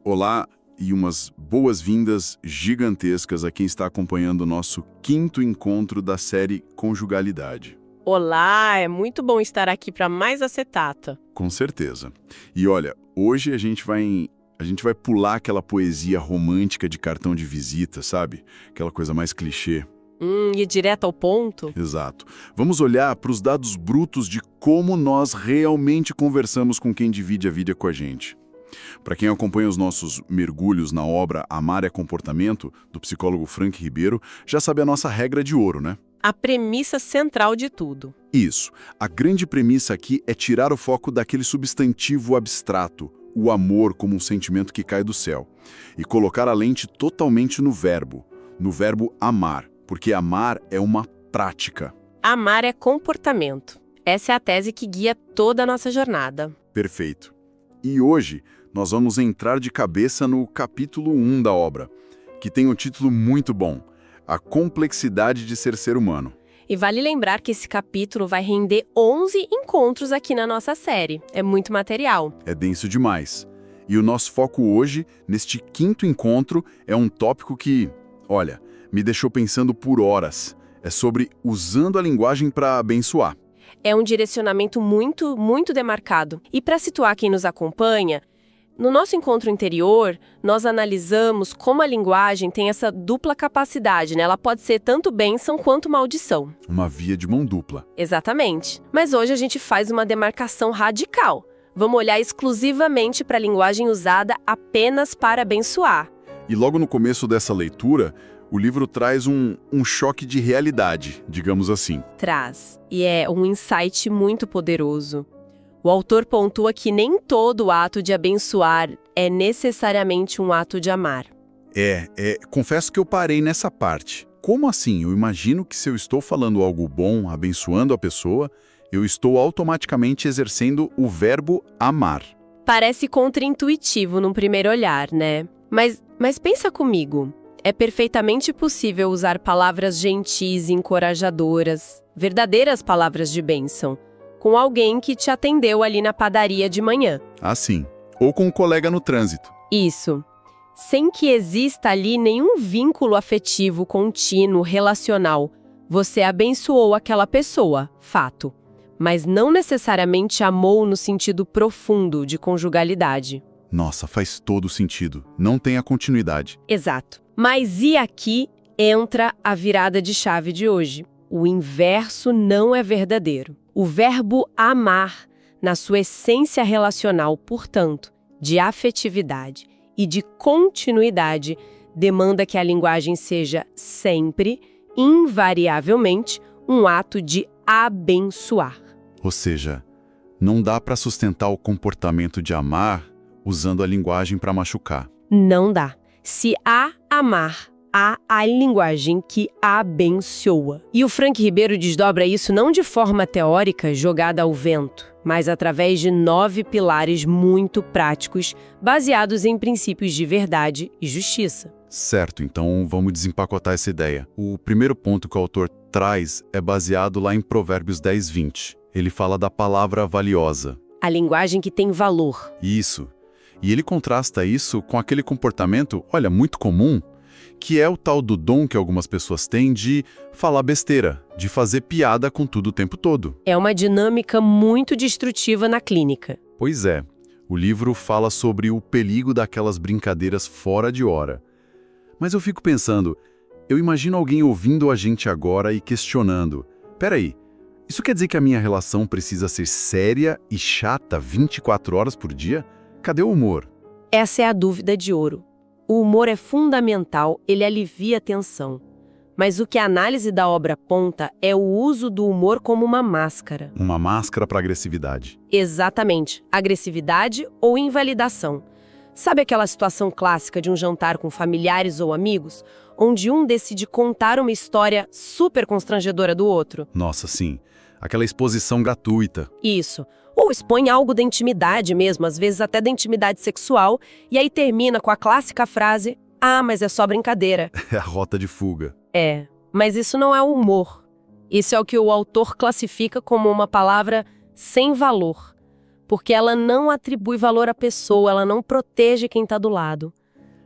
Olá e umas boas-vindas gigantescas a quem está acompanhando o nosso quinto encontro da série Conjugalidade. Olá, é muito bom estar aqui para mais acetata. Com certeza. E olha, hoje a gente vai pular aquela poesia romântica de cartão de visita, sabe? Aquela coisa mais clichê. E direto ao ponto? Exato. Vamos olhar para os dados brutos de como nós realmente conversamos com quem divide a vida com a gente. Para quem acompanha os nossos mergulhos na obra Amar é Comportamento, do psicólogo Frank Ribeiro, já sabe a nossa regra de ouro, né? A premissa central de tudo. Isso. A grande premissa aqui é tirar o foco daquele substantivo abstrato, o amor como um sentimento que cai do céu, e colocar a lente totalmente no verbo amar, porque amar é uma prática. Amar é comportamento. Essa é a tese que guia toda a nossa jornada. Perfeito. E hoje nós vamos entrar de cabeça no capítulo 1 da obra, que tem um título muito bom, A Complexidade de Ser Humano. E vale lembrar que esse capítulo vai render 11 encontros aqui na nossa série. É muito material. É denso demais. E o nosso foco hoje, neste quinto encontro, é um tópico que, olha, me deixou pensando por horas. É sobre usando a linguagem para abençoar. É um direcionamento muito demarcado. E para situar quem nos acompanha, no nosso encontro anterior, nós analisamos como a linguagem tem essa dupla capacidade, né? Ela pode ser tanto bênção quanto maldição. Uma via de mão dupla. Exatamente. Mas hoje a gente faz uma demarcação radical. Vamos olhar exclusivamente para a linguagem usada apenas para abençoar. E logo no começo dessa leitura, o livro traz um choque de realidade, digamos assim. Traz. E é um insight muito poderoso. O autor pontua que nem todo ato de abençoar é necessariamente um ato de amar. Confesso que eu parei nessa parte. Como assim? Eu imagino que se eu estou falando algo bom, abençoando a pessoa, eu estou automaticamente exercendo o verbo amar. Parece contraintuitivo num primeiro olhar, né? Mas pensa comigo. É perfeitamente possível usar palavras gentis e encorajadoras, verdadeiras palavras de bênção, com alguém que te atendeu ali na padaria de manhã. Ah, sim. Ou com um colega no trânsito. Isso. Sem que exista ali nenhum vínculo afetivo contínuo, relacional. Você abençoou aquela pessoa, fato. Mas não necessariamente amou no sentido profundo de conjugalidade. Nossa, faz todo sentido. Não tem a continuidade. Exato. Mas e aqui entra a virada de chave de hoje. O inverso não é verdadeiro. O verbo amar, na sua essência relacional, portanto, de afetividade e de continuidade, demanda que a linguagem seja sempre, invariavelmente, um ato de abençoar. Ou seja, não dá para sustentar o comportamento de amar usando a linguagem para machucar. Não dá. Se há amar, há a linguagem que abençoa. E o Frank Ribeiro desdobra isso não de forma teórica jogada ao vento, mas através de 9 pilares muito práticos, baseados em princípios de verdade e justiça. Certo, então vamos desempacotar essa ideia. O primeiro ponto que o autor traz é baseado lá em Provérbios 10, 20. Ele fala da palavra valiosa. A linguagem que tem valor. Isso. E ele contrasta isso com aquele comportamento, olha, muito comum, que é o tal do dom que algumas pessoas têm de falar besteira, de fazer piada com tudo o tempo todo. É uma dinâmica muito destrutiva na clínica. Pois é. O livro fala sobre o perigo daquelas brincadeiras fora de hora. Mas eu fico pensando, eu imagino alguém ouvindo a gente agora e questionando, peraí, isso quer dizer que a minha relação precisa ser séria e chata 24 horas por dia? Cadê o humor? Essa é a dúvida de ouro. O humor é fundamental, ele alivia a tensão. Mas o que a análise da obra aponta é o uso do humor como uma máscara. Uma máscara para agressividade. Exatamente. Agressividade ou invalidação. Sabe aquela situação clássica de um jantar com familiares ou amigos, onde um decide contar uma história super constrangedora do outro? Nossa, sim. Aquela exposição gratuita. Isso. Ou expõe algo da intimidade mesmo, às vezes até da intimidade sexual, e aí termina com a clássica frase, ah, mas é só brincadeira. É a rota de fuga. É, mas isso não é humor. Isso é o que o autor classifica como uma palavra sem valor. porque ela não atribui valor à pessoa, ela não protege quem está do lado.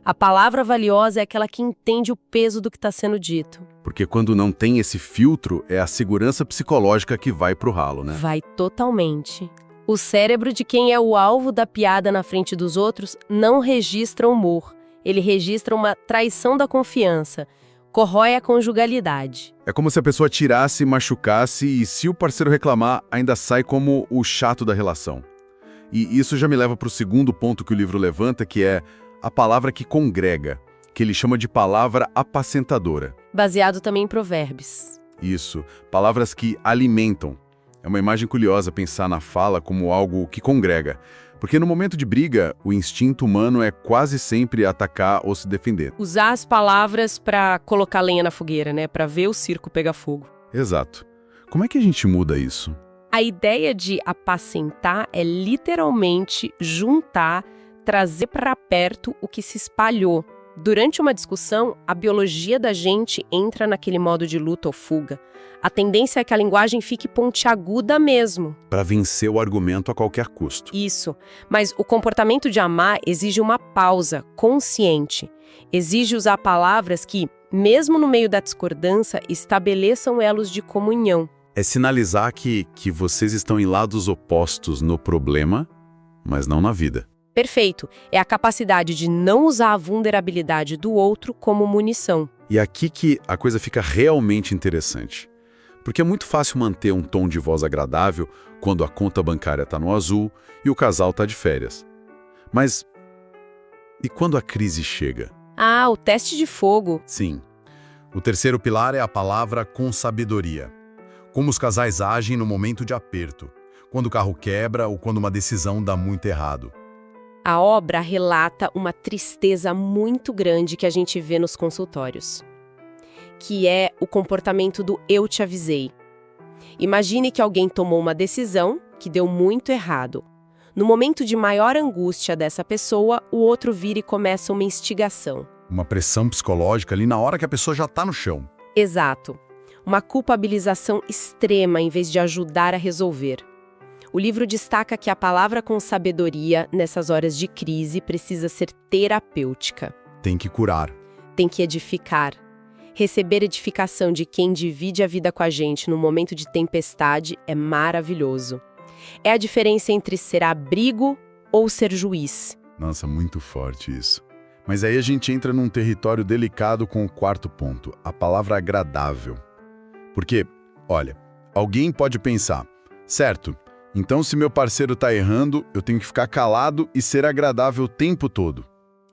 A palavra valiosa é aquela que entende o peso do que está sendo dito. Porque quando não tem esse filtro, é a segurança psicológica que vai pro ralo, né? Vai totalmente. O cérebro de quem é o alvo da piada na frente dos outros não registra humor. Ele registra uma traição da confiança. Corrói a conjugalidade. É como se a pessoa tirasse, machucasse e, se o parceiro reclamar, ainda sai como o chato da relação. E isso já me leva para o segundo ponto que o livro levanta, que é a palavra que congrega, que ele chama de palavra apacentadora. Baseado também em provérbios. Isso, palavras que alimentam. É uma imagem curiosa pensar na fala como algo que congrega, porque no momento de briga, o instinto humano é quase sempre atacar ou se defender. Usar as palavras para colocar lenha na fogueira, né? Para ver o circo pegar fogo. Exato. Como é que a gente muda isso? A ideia de apacentar é literalmente juntar, trazer para perto o que se espalhou. Durante uma discussão, a biologia da gente entra naquele modo de luta ou fuga. A tendência é que a linguagem fique pontiaguda mesmo. Para vencer o argumento a qualquer custo. Isso. Mas o comportamento de amar exige uma pausa consciente. Exige usar palavras que, mesmo no meio da discordância, estabeleçam elos de comunhão. É sinalizar que vocês estão em lados opostos no problema, mas não na vida. Perfeito. É a capacidade de não usar a vulnerabilidade do outro como munição. E aqui que a coisa fica realmente interessante. Porque é muito fácil manter um tom de voz agradável quando a conta bancária está no azul e o casal está de férias. Mas e quando a crise chega? Ah, o teste de fogo. Sim. O terceiro pilar é a palavra com sabedoria. Como os casais agem no momento de aperto, quando o carro quebra ou quando uma decisão dá muito errado. A obra relata uma tristeza muito grande que a gente vê nos consultórios, que é o comportamento do eu te avisei. Imagine que alguém tomou uma decisão que deu muito errado. No momento de maior angústia dessa pessoa, o outro vira e começa uma instigação. Uma pressão psicológica ali na hora que a pessoa já está no chão. Exato. Uma culpabilização extrema em vez de ajudar a resolver. O livro destaca que a palavra com sabedoria, nessas horas de crise, precisa ser terapêutica. Tem que curar. Tem que edificar. Receber edificação de quem divide a vida com a gente no momento de tempestade é maravilhoso. É a diferença entre ser abrigo ou ser juiz. Nossa, muito forte isso. Mas aí a gente entra num território delicado com o quarto ponto, a palavra agradável. Porque, olha, alguém pode pensar, certo, então se meu parceiro tá errando, eu tenho que ficar calado e ser agradável o tempo todo.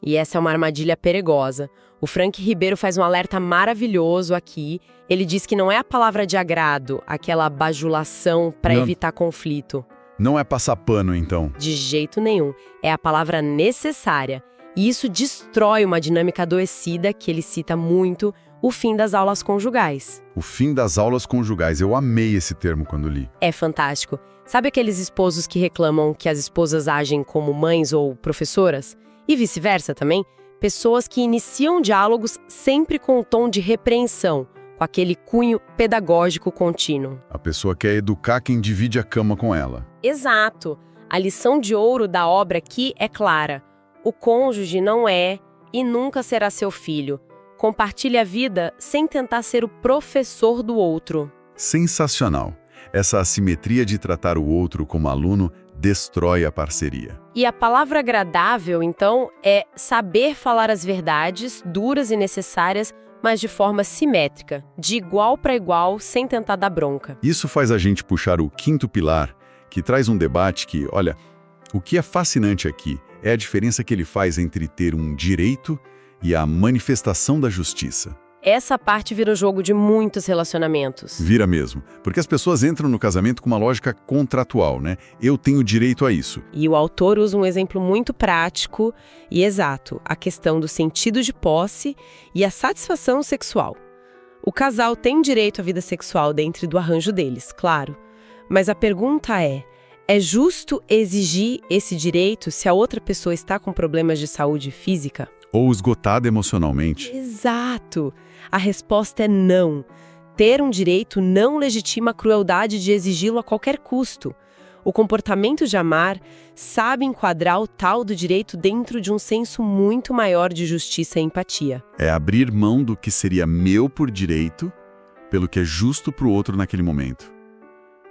E essa é uma armadilha perigosa. O Frank Ribeiro faz um alerta maravilhoso aqui. Ele diz que não é a palavra de agrado, aquela bajulação para evitar conflito. Não é passar pano, então? De jeito nenhum. É a palavra necessária. E isso destrói uma dinâmica adoecida que ele cita muito, o fim das aulas conjugais. O fim das aulas conjugais. Eu amei esse termo quando li. É fantástico. Sabe aqueles esposos que reclamam que as esposas agem como mães ou professoras? E vice-versa também? Pessoas que iniciam diálogos sempre com um tom de repreensão, com aquele cunho pedagógico contínuo. A pessoa quer educar quem divide a cama com ela. Exato. A lição de ouro da obra aqui é clara. O cônjuge não é e nunca será seu filho. Compartilhe a vida sem tentar ser o professor do outro. Sensacional. Essa assimetria de tratar o outro como aluno destrói a parceria. E a palavra agradável, então, é saber falar as verdades duras e necessárias, mas de forma simétrica, de igual para igual, sem tentar dar bronca. Isso faz a gente puxar o quinto pilar, que traz um debate que, olha, o que é fascinante aqui é a diferença que ele faz entre ter um direito e a manifestação da justiça. Essa parte vira o jogo de muitos relacionamentos. Vira mesmo, porque as pessoas entram no casamento com uma lógica contratual, né? Eu tenho direito a isso. E o autor usa um exemplo muito prático e exato, a questão do sentido de posse e a satisfação sexual. O casal tem direito à vida sexual dentro do arranjo deles, claro. Mas a pergunta é justo exigir esse direito se a outra pessoa está com problemas de saúde física? Ou esgotada emocionalmente. Exato! A resposta é não. Ter um direito não legitima a crueldade de exigi-lo a qualquer custo. O comportamento de amar sabe enquadrar o tal do direito dentro de um senso muito maior de justiça e empatia. É abrir mão do que seria meu por direito, pelo que é justo para o outro naquele momento.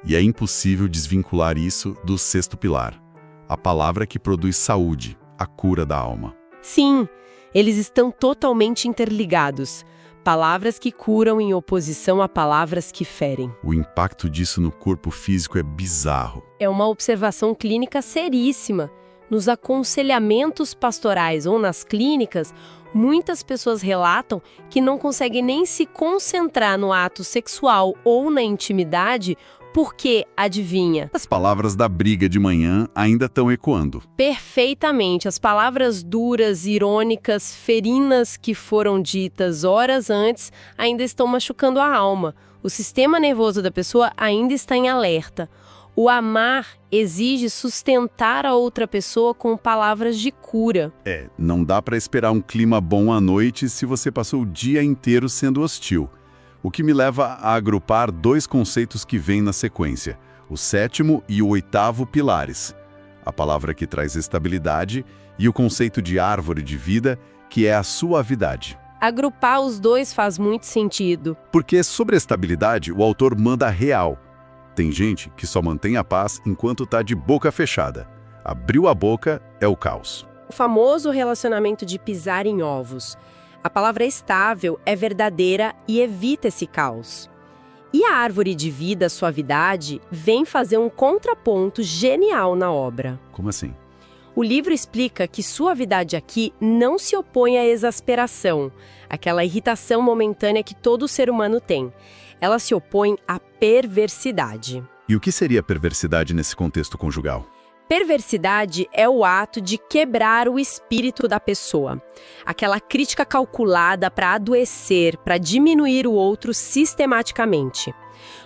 E é impossível desvincular isso do sexto pilar, a palavra que produz saúde, a cura da alma. Sim, eles estão totalmente interligados. Palavras que curam em oposição a palavras que ferem. O impacto disso no corpo físico é bizarro. É uma observação clínica seríssima. Nos aconselhamentos pastorais ou nas clínicas, muitas pessoas relatam que não conseguem nem se concentrar no ato sexual ou na intimidade porque, adivinha? As palavras da briga de manhã ainda estão ecoando. Perfeitamente. As palavras duras, irônicas, ferinas que foram ditas horas antes ainda estão machucando a alma. O sistema nervoso da pessoa ainda está em alerta. O amar exige sustentar a outra pessoa com palavras de cura. Não dá para esperar um clima bom à noite se você passou o dia inteiro sendo hostil. O que me leva a agrupar dois conceitos que vêm na sequência, o sétimo e o oitavo pilares. A palavra que traz estabilidade e o conceito de árvore de vida, que é a suavidade. Agrupar os dois faz muito sentido. Porque sobre a estabilidade, o autor manda real. Tem gente que só mantém a paz enquanto está de boca fechada. Abriu a boca é o caos. O famoso relacionamento de pisar em ovos. A palavra estável é verdadeira e evita esse caos. E a árvore de vida, suavidade, vem fazer um contraponto genial na obra. Como assim? O livro explica que suavidade aqui não se opõe à exasperação, aquela irritação momentânea que todo ser humano tem. Ela se opõe à perversidade. E o que seria perversidade nesse contexto conjugal? Perversidade é o ato de quebrar o espírito da pessoa. Aquela crítica calculada para adoecer, para diminuir o outro sistematicamente.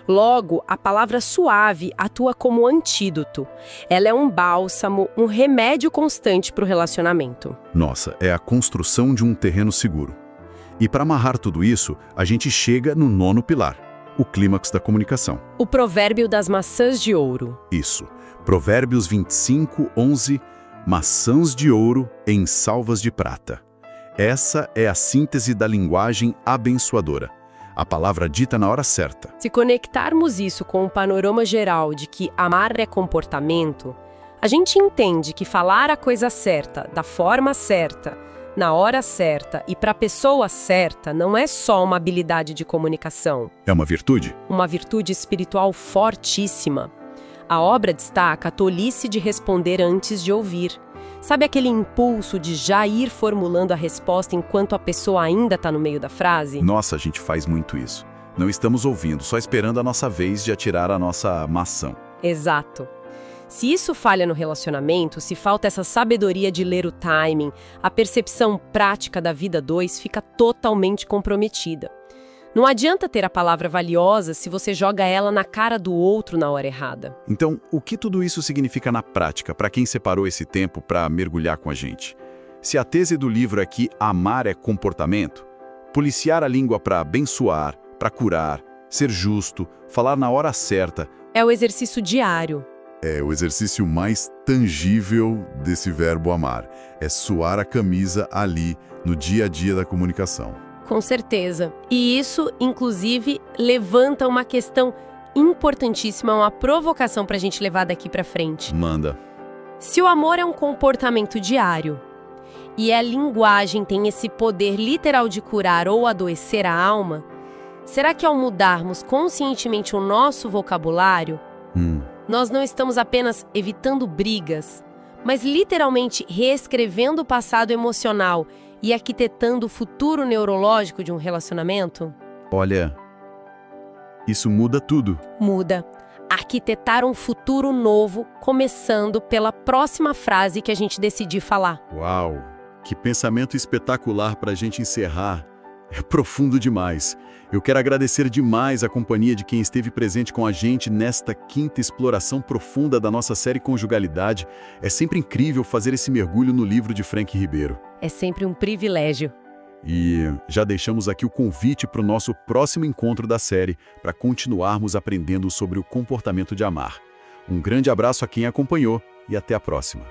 Logo, a palavra suave atua como antídoto. Ela é um bálsamo, um remédio constante para o relacionamento. Nossa, é a construção de um terreno seguro. E para amarrar tudo isso, a gente chega no nono pilar, o clímax da comunicação. O provérbio das maçãs de ouro. Isso. Provérbios 25, 11, maçãs de ouro em salvas de prata. Essa é a síntese da linguagem abençoadora. A palavra dita na hora certa. Se conectarmos isso com o panorama geral de que amar é comportamento, a gente entende que falar a coisa certa, da forma certa, na hora certa e para a pessoa certa não é só uma habilidade de comunicação. É uma virtude? Uma virtude espiritual fortíssima. A obra destaca a tolice de responder antes de ouvir. Sabe aquele impulso de já ir formulando a resposta enquanto a pessoa ainda está no meio da frase? Nossa, a gente faz muito isso. Não estamos ouvindo, só esperando a nossa vez de atirar a nossa maçã. Exato. Se isso falha no relacionamento, se falta essa sabedoria de ler o timing, a percepção prática da vida dois fica totalmente comprometida. Não adianta ter a palavra valiosa se você joga ela na cara do outro na hora errada. Então, o que tudo isso significa na prática para quem separou esse tempo para mergulhar com a gente? Se a tese do livro é que amar é comportamento, policiar a língua para abençoar, para curar, ser justo, falar na hora certa... É o exercício diário. É o exercício mais tangível desse verbo amar. É suar a camisa ali, no dia a dia da comunicação. Com certeza. E isso, inclusive, levanta uma questão importantíssima, uma provocação para a gente levar daqui para frente. Manda. Se o amor é um comportamento diário e a linguagem tem esse poder literal de curar ou adoecer a alma, será que ao mudarmos conscientemente o nosso vocabulário, nós não estamos apenas evitando brigas, mas literalmente reescrevendo o passado emocional e arquitetando o futuro neurológico de um relacionamento? Olha, isso muda tudo. Muda. Arquitetar um futuro novo, começando pela próxima frase que a gente decidir falar. Uau, que pensamento espetacular para a gente encerrar. É profundo demais. Eu quero agradecer demais a companhia de quem esteve presente com a gente nesta quinta exploração profunda da nossa série Conjugalidade. É sempre incrível fazer esse mergulho no livro de Frank Ribeiro. É sempre um privilégio. E já deixamos aqui o convite para o nosso próximo encontro da série, para continuarmos aprendendo sobre o comportamento de amar. Um grande abraço a quem acompanhou e até a próxima.